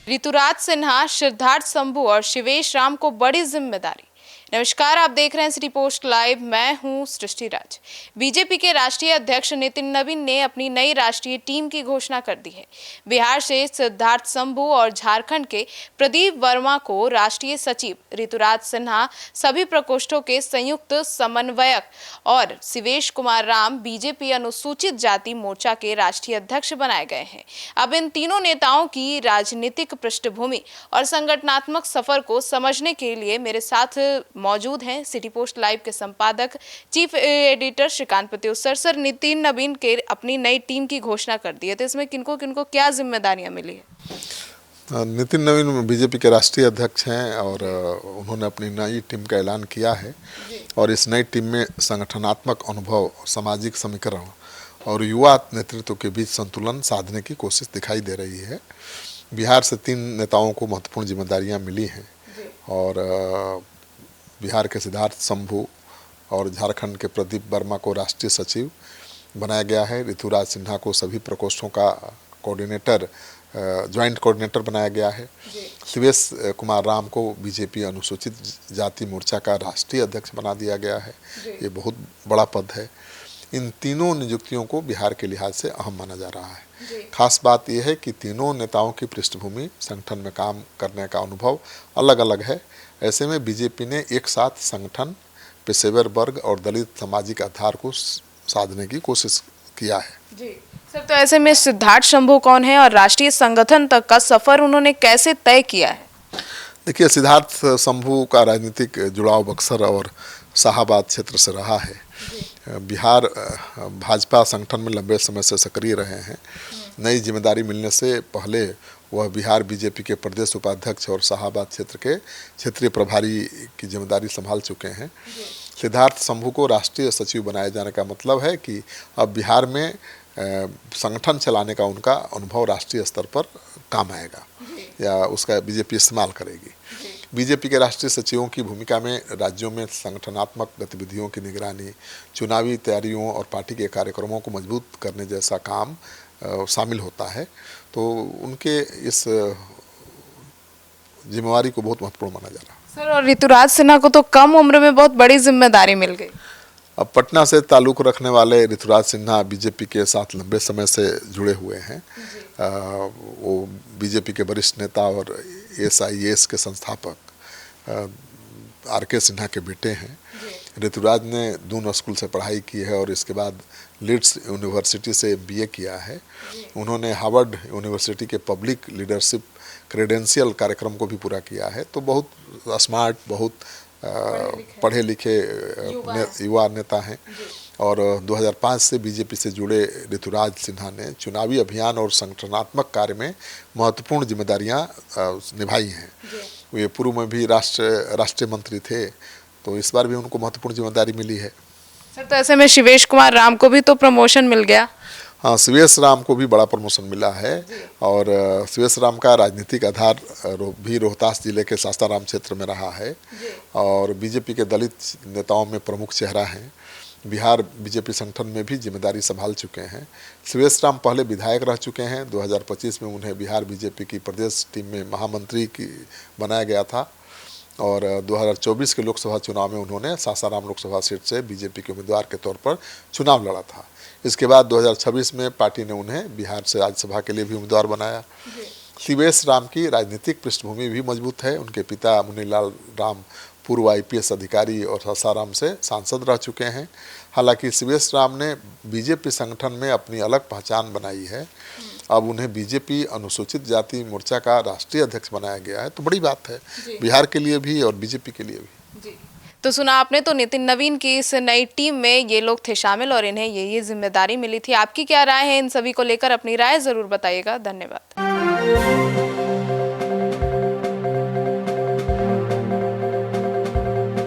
ऋतुराज सिन्हा, सिद्धार्थ शंभू और शिवेश राम को बड़ी जिम्मेदारी। नमस्कार, आप देख रहे हैं सिटी पोस्ट लाइव। मैं हूं सृष्टि राज। बीजेपी के राष्ट्रीय अध्यक्ष नितिन नवीन ने अपनी नई राष्ट्रीय टीम की घोषणा कर दी है। बिहार से सिद्धार्थ शंभू और झारखंड के प्रदीप वर्मा को राष्ट्रीय सचिव, ऋतुराज सिन्हा सभी प्रकोष्ठों के संयुक्त समन्वयक और शिवेश कुमार राम बीजेपी अनुसूचित जाति मोर्चा के राष्ट्रीय अध्यक्ष बनाए गए हैं। अब इन तीनों नेताओं की राजनीतिक पृष्ठभूमि और संगठनात्मक सफर को समझने के लिए मेरे साथ मौजूद हैं सिटी पोस्ट लाइव के संपादक, चीफ एडिटर श्रीकांत प्रत्युत्तर। सर, नितिन नवीन के अपनी नई टीम की घोषणा कर दी है, तो इसमें किनको किनको क्या जिम्मेदारियां मिली है? नितिन नवीन बीजेपी के राष्ट्रीय अध्यक्ष हैं और उन्होंने अपनी नई टीम का ऐलान किया है। और इस नई टीम में संगठनात्मक अनुभव, सामाजिक समीकरण और युवा नेतृत्व के बीच संतुलन साधने की कोशिश दिखाई दे रही है। बिहार से 3 नेताओं को महत्वपूर्ण जिम्मेदारियां मिली हैं और बिहार के सिद्धार्थ शंभू और झारखंड के प्रदीप वर्मा को राष्ट्रीय सचिव बनाया गया है। ऋतुराज सिन्हा को सभी प्रकोष्ठों का कोऑर्डिनेटर, ज्वाइंट कोऑर्डिनेटर बनाया गया है। शिवेश कुमार राम को बीजेपी अनुसूचित जाति मोर्चा का राष्ट्रीय अध्यक्ष बना दिया गया है। ये बहुत बड़ा पद है। इन तीनों नियुक्तियों को बिहार के लिहाज से अहम माना जा रहा है। खास बात यह है कि तीनों नेताओं की पृष्ठभूमि, संगठन में काम करने का अनुभव अलग अलग है। ऐसे में बीजेपी ने एक साथ संगठन, पेशेवर वर्ग और दलित सामाजिक आधार को साधने की कोशिश किया है। जी सर, तो ऐसे में सिद्धार्थ शंभू कौन है और राष्ट्रीय संगठन तक का सफर उन्होंने कैसे तय किया है? देखिए, सिद्धार्थ शंभू का राजनीतिक जुड़ाव बक्सर और शाहाबाद क्षेत्र से रहा है। बिहार भाजपा संगठन में लंबे समय से सक्रिय रहे हैं। नई जिम्मेदारी मिलने से पहले वह बिहार बीजेपी के प्रदेश उपाध्यक्ष और शाहाबाद क्षेत्र के क्षेत्रीय प्रभारी की जिम्मेदारी संभाल चुके हैं। सिद्धार्थ शंभू को राष्ट्रीय सचिव बनाए जाने का मतलब है कि अब बिहार में संगठन चलाने का उनका अनुभव राष्ट्रीय स्तर पर काम आएगा या उसका बीजेपी इस्तेमाल करेगी। बीजेपी के राष्ट्रीय सचिवों की भूमिका में राज्यों में संगठनात्मक गतिविधियों की निगरानी, चुनावी तैयारियों और पार्टी के कार्यक्रमों को मजबूत करने जैसा काम शामिल होता है। तो उनके इस जिम्मेवारी को बहुत महत्वपूर्ण माना जा रहा है। सर, और ऋतुराज सिन्हा को तो कम उम्र में बहुत बड़ी जिम्मेदारी मिल गई। अब पटना से ताल्लुक़ रखने वाले ऋतुराज सिन्हा बीजेपी के साथ लंबे समय से जुड़े हुए हैं। वो बीजेपी के वरिष्ठ नेता और SIAS के संस्थापक RK सिन्हा के बेटे हैं। ऋतुराज ने दून स्कूल से पढ़ाई की है और इसके बाद लीड्स यूनिवर्सिटी से MBA किया है। उन्होंने हार्वर्ड यूनिवर्सिटी के पब्लिक लीडरशिप क्रेडेंशियल कार्यक्रम को भी पूरा किया है। तो बहुत स्मार्ट, बहुत पढ़े लिखे युवा नेता हैं। और 2005 से बीजेपी से जुड़े ऋतुराज सिन्हा ने चुनावी अभियान और संगठनात्मक कार्य में महत्वपूर्ण जिम्मेदारियां निभाई हैं। वे पूर्व में भी राष्ट्रीय मंत्री थे, तो इस बार भी उनको महत्वपूर्ण जिम्मेदारी मिली है। सर, तो ऐसे में शिवेश कुमार राम को भी तो प्रमोशन मिल गया। हाँ, शिवेश राम को भी बड़ा प्रमोशन मिला है। और शिवेश राम का राजनीतिक आधार भी रोहतास जिले के सासाराम क्षेत्र में रहा है और बीजेपी के दलित नेताओं में प्रमुख चेहरा हैं। बिहार बीजेपी संगठन में भी जिम्मेदारी संभाल चुके हैं। शिवेश राम पहले विधायक रह चुके हैं। 2025 में उन्हें बिहार बीजेपी की प्रदेश टीम में महामंत्री की बनाया गया था और 2024 के लोकसभा चुनाव में उन्होंने सासाराम लोकसभा सीट से बीजेपी के उम्मीदवार के तौर पर चुनाव लड़ा था। इसके बाद 2026 में पार्टी ने उन्हें बिहार से राज्यसभा के लिए भी उम्मीदवार बनाया। शिवेश राम की राजनीतिक पृष्ठभूमि भी मजबूत है। उनके पिता मुनीलाल राम पूर्व IPS अधिकारी और सासाराम से सांसद रह चुके हैं। हालांकि शिवेश राम ने बीजेपी संगठन में अपनी अलग पहचान बनाई है। अब उन्हें बीजेपी अनुसूचित जाति मोर्चा का राष्ट्रीय अध्यक्ष बनाया गया है, तो बड़ी बात है बिहार के लिए भी और बीजेपी के लिए भी। तो सुना आपने, तो नितिन नवीन की इस नई टीम में ये लोग थे शामिल और इन्हें ये जिम्मेदारी मिली थी। आपकी क्या राय है इन सभी को लेकर? अपनी राय जरूर बताइएगा। धन्यवाद।